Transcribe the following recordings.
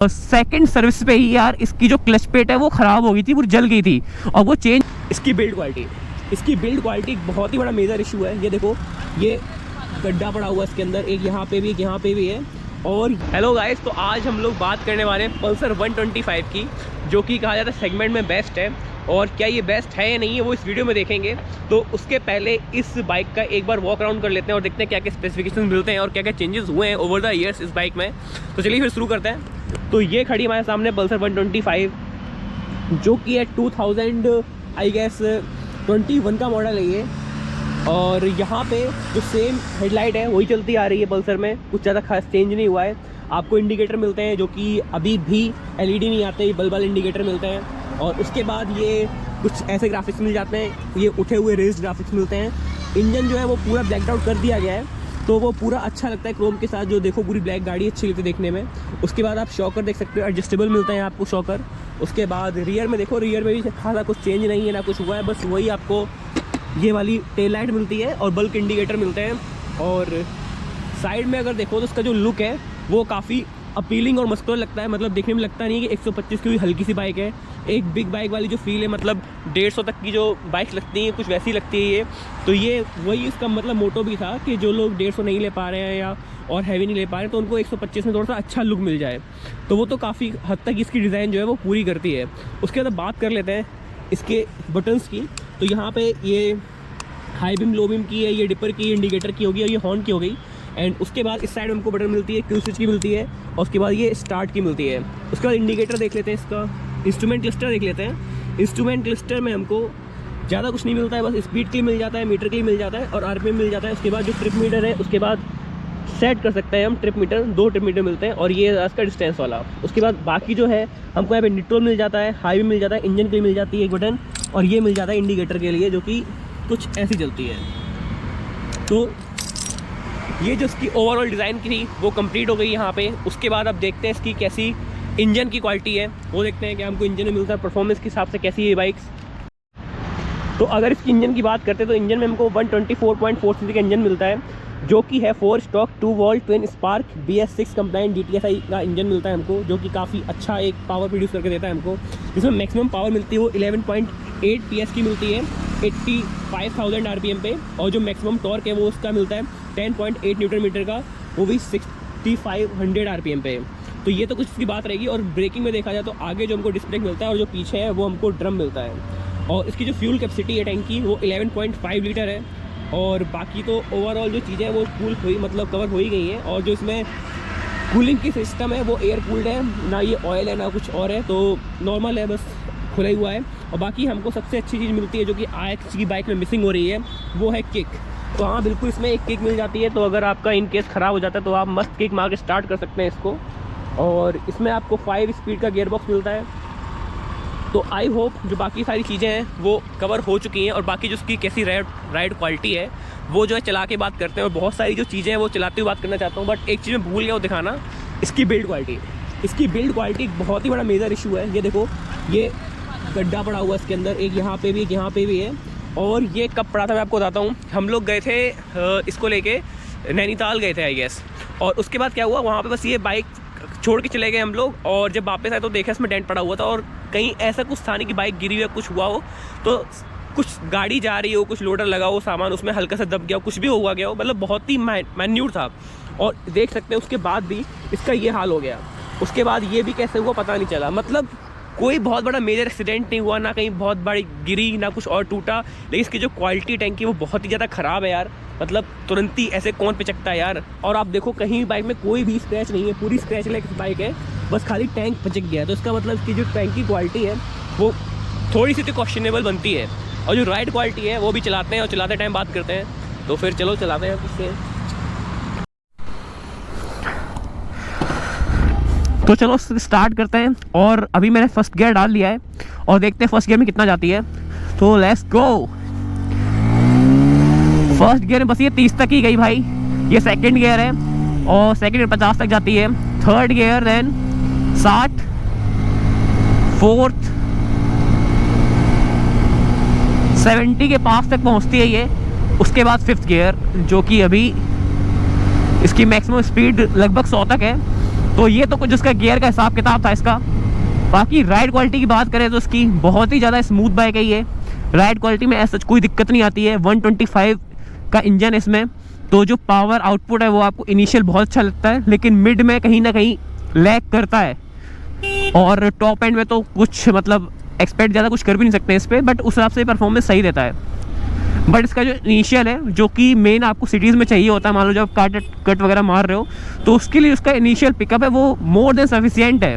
Second service पे ही यार इसकी जो क्लच प्लेट है वो ख़राब हो गई थी, पूरी जल गई थी और वो चेंज। इसकी बिल्ड क्वालिटी बहुत ही बड़ा मेजर इशू है। ये देखो, ये गड्ढा पड़ा हुआ है इसके अंदर, एक यहाँ पे भी, एक यहाँ पे भी है। और हेलो गाइस, तो आज हम लोग बात करने वाले हैं पल्सर 125 की, जो कि कहा जाता है सेगमेंट में बेस्ट है। और क्या ये बेस्ट है या नहीं है वो इस वीडियो में देखेंगे। तो उसके पहले इस बाइक का एक बार वॉक अराउंड कर लेते हैं और देखते हैं क्या क्या स्पेसिफिकेशन मिलते हैं और क्या क्या चेंजेस हुए हैं ओवर द ईयर्स इस बाइक में। तो चलिए फिर शुरू करते हैं। तो ये खड़ी हमारे सामने पल्सर 125, जो कि है 2000 आई गेस 21 का मॉडल है ये। और यहाँ पे जो सेम हेडलाइट है वही चलती आ रही है पल्सर में, कुछ ज़्यादा खास चेंज नहीं हुआ है। आपको इंडिकेटर मिलते हैं जो कि अभी भी एलईडी नहीं आते, बल्ब वाले इंडिकेटर मिलते हैं। और उसके बाद ये कुछ ऐसे ग्राफिक्स मिल जाते हैं, ये उठे हुए रेस्ड ग्राफिक्स मिलते हैं। इंजन जो है वो पूरा ब्लैक आउट कर दिया गया है, तो वो पूरा अच्छा लगता है क्रोम के साथ। जो देखो पूरी ब्लैक गाड़ी अच्छी लगती है देखने में। उसके बाद आप शॉकर देख सकते हो, एडजस्टेबल मिलते हैं आपको शॉकर। उसके बाद रियर में देखो, रियर में भी खासा कुछ चेंज नहीं है, ना कुछ हुआ है, बस वही आपको ये वाली टेल लाइट मिलती है और बल्क इंडिकेटर मिलते हैं। और साइड में अगर देखो तो उसका जो लुक है वो काफ़ी अपीलिंग और मस्कुलर लगता है। मतलब देखने में लगता नहीं है कि 125 की हल्की सी बाइक है। एक बिग बाइक वाली जो फील है, मतलब 150 तक की जो बाइक्स लगती हैं कुछ वैसी लगती है ये। तो ये वही इसका मतलब मोटो भी था कि जो लोग 150 नहीं ले पा रहे हैं या और हैवी नहीं ले पा रहे हैं, तो उनको 125 में थोड़ा सा अच्छा लुक मिल जाए। तो वो तो काफ़ी हद तक इसकी डिज़ाइन जो है वो पूरी करती है। उसके बाद बात कर लेते हैं इसके बटन्स की। तो यहाँ पे ये हाई बीम, लो बीम की है, ये डिपर की, इंडिकेटर की होगी और ये हॉर्न की हो गई। एंड उसके बाद इस साइड में हमको बटन मिलती है, किल स्विच की मिलती है और उसके बाद ये स्टार्ट की मिलती है। उसके बाद इंडिकेटर देख लेते हैं, इसका इंस्ट्रूमेंट क्लस्टर देख लेते हैं। इंस्ट्रूमेंट क्लस्टर में हमको ज़्यादा कुछ नहीं मिलता है, बस स्पीड के लिए मिल जाता है, मीटर के लिए मिल जाता है और आरपीएम मिल जाता है। उसके बाद जो ट्रिप मीटर है, उसके बाद सेट कर सकते हैं हम ट्रिप मीटर, 2 ट्रिप मीटर मिलते हैं और ये इसका डिस्टेंस वाला। उसके बाद बाकी जो है हमको यहाँ पे न्यूट्रल मिल जाता है, हाई भी मिल जाता है, इंजन के लिए मिल जाती है एक बटन और ये मिल जाता है इंडिकेटर के लिए, जो कि कुछ ऐसी चलती है। तो ये जो इसकी ओवरऑल डिज़ाइन की थी वो कंप्लीट हो गई यहाँ पे। उसके बाद अब देखते हैं इसकी कैसी इंजन की क्वालिटी है, वो देखते हैं कि हमको इंजन में मिलता है परफॉर्मेंस के हिसाब से कैसी है ये बाइक्स। तो अगर इसकी इंजन की बात करते हैं तो इंजन में हमको 124.4 सीसी का इंजन मिलता है, जो कि है 4 stock 2 volt twin spark BS6 compliant DTSI का इंजन मिलता है हमको, जो कि काफ़ी अच्छा एक पावर प्रोड्यूस करके देता है हमको। जिसमें मैक्सिमम पावर मिलती है वो 11.8 PS की मिलती है 85,000 RPM पे। और जो मैक्सिमम टॉर्क है वो उसका मिलता है 10.8 न्यूटन मीटर का, वो भी 6500 RPM पे। तो ये तो कुछ इसकी बात रहेगी। और ब्रेकिंग में देखा जाए तो आगे जो हमको डिस्क ब्रेक मिलता है और जो पीछे है वो हमको ड्रम मिलता है। और इसकी जो फ्यूल कैपेसिटी है टैंक की वो 11.5 लीटर है। और बाकी तो ओवरऑल जो चीज़ें हैं वो कूल हुई, मतलब कवर हो ही गई हैं। और जो इसमें कूलिंग की सिस्टम है वो एयर कूल्ड है, ना ये ऑयल है ना कुछ और है, तो नॉर्मल है, बस खुला ही हुआ है। और बाकी हमको सबसे अच्छी चीज़ मिलती है जो कि IX की बाइक में मिसिंग हो रही है, वो है किक। तो हाँ, बिल्कुल इसमें एक किक मिल जाती है। तो अगर आपका इन केस ख़राब हो जाता है तो आप मस्त किक मार के स्टार्ट कर सकते हैं इसको। और इसमें आपको 5 स्पीड का गियर बॉक्स मिलता है। तो आई होप जो बाकी सारी चीज़ें हैं वो कवर हो चुकी हैं। और बाकी जो उसकी कैसी राइड क्वालिटी है वो जो है चला के बात करते हैं। और बहुत सारी जो चीज़ें हैं वो चलाते हुए बात करना चाहता हूँ, बट एक चीज़ मैं भूल गया वो दिखाना, इसकी बिल्ड क्वालिटी। इसकी बिल्ड क्वालिटी बहुत ही बड़ा मेजर इशू है। ये देखो, ये गड्ढा पड़ा हुआ है इसके अंदर, एक यहाँ पे भी, एक यहाँ पे भी है। और ये कब पड़ा था मैं आपको बताता हूँ। हम लोग गए थे इसको लेके नैनीताल गए थे आई गेस। और उसके बाद क्या हुआ, वहाँ पे बस ये बाइक छोड़ के चले गए हम लोग। और जब वापस आए तो देखा इसमें डेंट पड़ा हुआ था और कहीं ऐसा कुछ था नहीं कि बाइक गिरी हुई है, कुछ हुआ हो। तो कुछ गाड़ी जा रही हो, कुछ लोडर लगा हो, सामान उसमें हल्का सा दब गया हो, कुछ भी हुआ गया हो, मतलब बहुत ही माइन्यूट था। और देख सकते हैं उसके बाद भी इसका ये हाल हो गया। उसके बाद ये भी कैसे हुआ पता नहीं चला। मतलब कोई बहुत बड़ा मेजर एक्सीडेंट नहीं हुआ, ना कहीं बहुत बड़ी गिरी, ना कुछ और टूटा। लेकिन इसकी जो क्वालिटी टैंक की वो बहुत ही ज़्यादा ख़राब है यार। मतलब तुरंत ही ऐसे कौन पिचकता है यार। और आप देखो कहीं बाइक में कोई भी स्क्रैच नहीं है, पूरी स्क्रैच लेस बाइक है, बस खाली टैंक पिचक गया है। तो इसका मतलब इसकी जो टैंक की क्वालिटी है वो थोड़ी सी तो क्वेश्चनेबल बनती है। और जो राइड क्वालिटी है वो भी चलाते हैं और चलाते टाइम बात करते हैं। तो फिर चलो चलाते हैं इससे। तो चलो स्टार्ट करते हैं। और अभी मैंने फर्स्ट गियर डाल लिया है और देखते हैं फर्स्ट गियर में कितना जाती है। तो लेट्स गो। फर्स्ट गियर में बस ये 30 तक ही गई भाई। ये सेकंड गियर है और सेकंड गियर 50 तक जाती है। थर्ड गियर देन 60, फोर्थ 70 के पास तक पहुंचती है ये। उसके बाद फिफ्थ गियर, जो कि अभी इसकी मैक्सिमम स्पीड लगभग 100 तक है। तो ये तो कुछ उसका गियर का हिसाब किताब था इसका। बाकी राइड क्वालिटी की बात करें तो इसकी बहुत ही ज़्यादा स्मूथ बाइक है ये। राइड क्वालिटी में ऐसा कोई दिक्कत नहीं आती है। 125 का इंजन इसमें, तो जो पावर आउटपुट है वो आपको इनिशियल बहुत अच्छा लगता है, लेकिन मिड में कहीं ना कहीं लैग करता है। और टॉप एंड में तो कुछ मतलब एक्सपेक्ट ज़्यादा कुछ कर भी नहीं सकते इस पर, बट उस हिसाब से परफॉर्मेंस सही देता है। बट इसका जो इनिशियल है, जो कि मेन आपको सिटीज़ में चाहिए होता है, मान लो जब कट वगैरह मार रहे हो, तो उसके लिए उसका इनिशियल पिकअप है वो मोर देन सफिशिएंट है।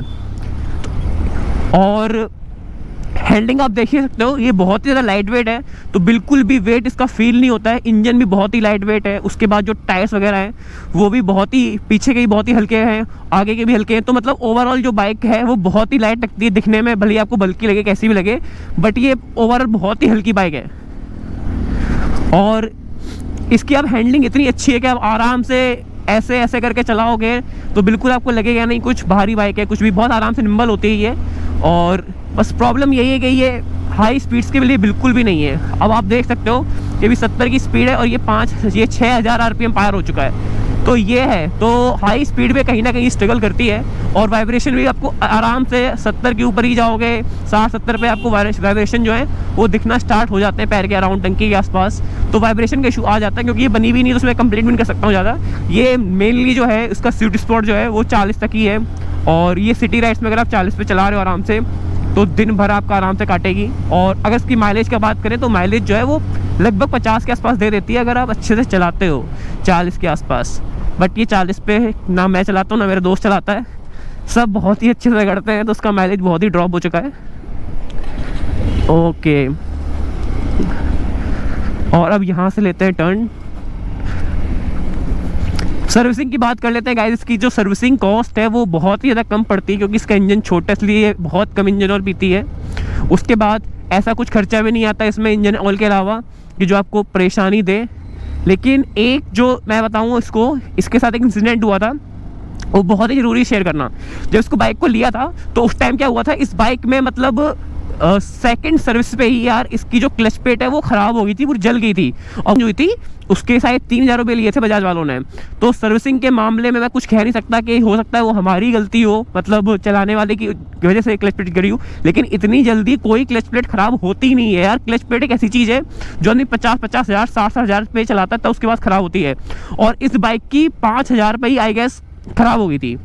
और हैंडलिंग आप देख ही सकते हो, ये बहुत ही ज़्यादा लाइट वेट है, तो बिल्कुल भी वेट इसका फील नहीं होता है। इंजन भी बहुत ही लाइट वेट है। उसके बाद जो टायर्स वगैरह हैं वो भी बहुत ही, पीछे के भी बहुत ही हल्के हैं, आगे के भी हल्के हैं। तो मतलब ओवरऑल जो बाइक है वो बहुत ही लाइट लगती है दिखने में, भले ही आपको बल्कि लगे कैसी भी लगे, बट ये ओवरऑल बहुत ही हल्की बाइक है। और इसकी अब हैंडलिंग इतनी अच्छी है कि आप आराम से ऐसे ऐसे करके चलाओगे तो बिल्कुल आपको लगेगा नहीं कुछ भारी बाइक है, कुछ भी, बहुत आराम से निम्बल होती है ये। और बस प्रॉब्लम यही है कि ये हाई स्पीड्स के लिए बिल्कुल भी नहीं है। अब आप देख सकते हो कि भी 70 की स्पीड है और ये 6000 RPM पार हो चुका है, तो ये है। तो हाई स्पीड पे कहीं ना कहीं स्ट्रगल करती है। और वाइब्रेशन भी आपको आराम से 70 के ऊपर ही जाओगे, 60-70 पे आपको वाइब्रेशन जो है वो दिखना स्टार्ट हो जाते हैं पैर के अराउंड, टंकी के आसपास। तो वाइब्रेशन का इशू आ जाता है, क्योंकि ये बनी भी नहीं, तो उसमें कंप्लेंट भी नहीं कर सकता हूँ ज़्यादा। ये मेनली जो है इसका स्वीट स्पॉट जो है वो 40 तक ही है। और ये सिटी राइड्स में अगर आप 40 पे चला रहे हो आराम से, तो दिन भर आपका आराम से काटेगी। और अगर इसकी माइलेज की बात करें तो माइलेज जो है वो लगभग 50 के आसपास दे देती है अगर आप अच्छे से चलाते हो, 40 के आसपास। बट ये 40 पे ना मैं चलाता हूँ ना मेरा दोस्त चलाता है, सब बहुत ही अच्छे से करते हैं, तो उसका माइलेज बहुत ही ड्रॉप हो चुका है। ओके, और अब यहाँ से लेते हैं टर्न। सर्विसिंग की बात कर लेते हैं गाइस। इसकी जो सर्विसिंग कॉस्ट है वो बहुत ही ज़्यादा कम पड़ती है, क्योंकि इसका इंजन छोटा, इसलिए बहुत कम इंजन ऑयल पीती है। उसके बाद ऐसा कुछ खर्चा भी नहीं आता इसमें इंजन ऑयल के अलावा कि जो आपको परेशानी दे। लेकिन एक जो मैं बताऊँ इसको, इसके साथ एक इंसिडेंट हुआ था, वो बहुत ही ज़रूरी शेयर करना। जब इसको बाइक को लिया था तो उस टाइम क्या हुआ था, इस बाइक में मतलब सेकंड सर्विस पे ही यार इसकी जो क्लच प्लेट है वो ख़राब हो गई थी, पूरी जल गई थी। और जो थी उसके शायद 3000 रुपये लिए थे बजाज वालों ने। तो सर्विसिंग के मामले में मैं कुछ कह नहीं सकता कि हो सकता है वो हमारी गलती हो, मतलब चलाने वाले की वजह से क्लच प्लेट गिरी हो, लेकिन इतनी जल्दी कोई क्लच प्लेट ख़राब होती नहीं है यार। क्लच प्लेट एक ऐसी चीज़ है जो आदमी 50-50 हज़ार 60 हज़ार पे चलाता है, तो उसके बाद ख़राब होती है। और इस बाइक की 5000 पे ही आई गेस ख़राब हो गई थी।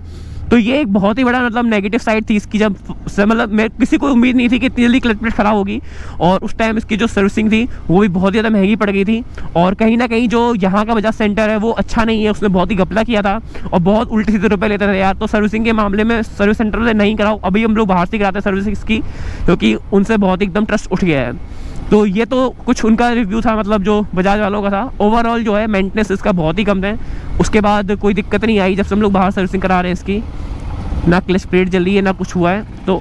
तो ये एक बहुत ही बड़ा मतलब नेगेटिव साइड थी इसकी, जब मतलब मैं किसी को उम्मीद नहीं थी कि इतनी जल्दी क्लच प्लेट ख़राब होगी। और उस टाइम इसकी जो सर्विसिंग थी वो भी बहुत ज़्यादा महंगी पड़ गई थी। और कहीं ना कहीं जो यहाँ का बजाज सेंटर है वो अच्छा नहीं है, उसने बहुत ही घपला किया था और बहुत उल्टे सीधे रुपये लेते थे यार। तो सर्विसिंग के मामले में सर्विस सेंटर से नहीं कराओ, अभी हम लोग बाहर से कराते हैं सर्विसिंग इसकी, क्योंकि उनसे बहुत एकदम ट्रस्ट उठ गया है। तो ये तो कुछ उनका रिव्यू था, मतलब जो बजाज वालों का था। ओवरऑल जो है मेंटेनेंस इसका बहुत ही कम है। उसके बाद कोई दिक्कत नहीं आई जब से हम लोग बाहर सर्विसिंग करा रहे हैं इसकी, ना क्लच प्लेट जली है ना कुछ हुआ है। तो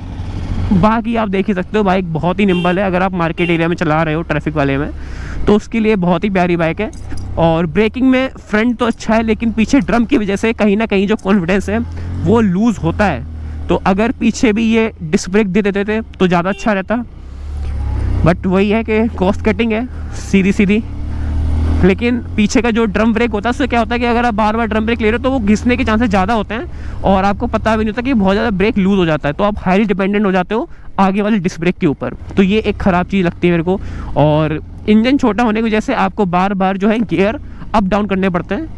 बाकी आप देख ही सकते हो बाइक बहुत ही निम्बल है। अगर आप मार्केट एरिया में चला रहे हो ट्रैफिक वाले में, तो उसके लिए बहुत ही प्यारी बाइक है। और ब्रेकिंग में फ्रंट तो अच्छा है, लेकिन पीछे ड्रम की वजह से कहीं ना कहीं जो कॉन्फिडेंस है वो लूज़ होता है। तो अगर पीछे भी ये डिस्क ब्रेक दे देते थे तो ज़्यादा अच्छा रहता। बट वही है कि कॉस्ट कटिंग है सीधी सीधी। लेकिन पीछे का जो ड्रम ब्रेक होता है उससे क्या होता है कि अगर आप बार बार ड्रम ब्रेक ले रहे हो तो वो घिसने के चांसेस ज़्यादा होते हैं और आपको पता भी नहीं होता कि बहुत ज़्यादा ब्रेक लूज़ हो जाता है। तो आप हाईली डिपेंडेंट हो जाते हो आगे वाले डिस्क ब्रेक के ऊपर। तो ये एक ख़राब चीज़ लगती है मेरे को। और इंजन छोटा होने की वजह से आपको बार बार जो है गियर अप डाउन करने पड़ते हैं।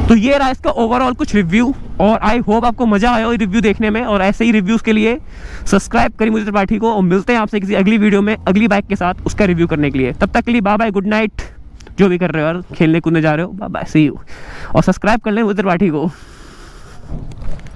तो ये रहा इसका ओवरऑल कुछ रिव्यू, और आई होप आपको मज़ा आया हो रिव्यू देखने में। और ऐसे ही रिव्यूज़ के लिए सब्सक्राइब करें मुझे त्रिपाठी को, और मिलते हैं आपसे किसी अगली वीडियो में अगली बाइक के साथ उसका रिव्यू करने के लिए। तब तक के लिए बाय बाय, गुड नाइट। जो भी कर रहे हो यार, खेलने कूदने जा रहे हो, बाय बाय, सी यू। और सब्सक्राइब कर लें मुझे त्रिपाठी को।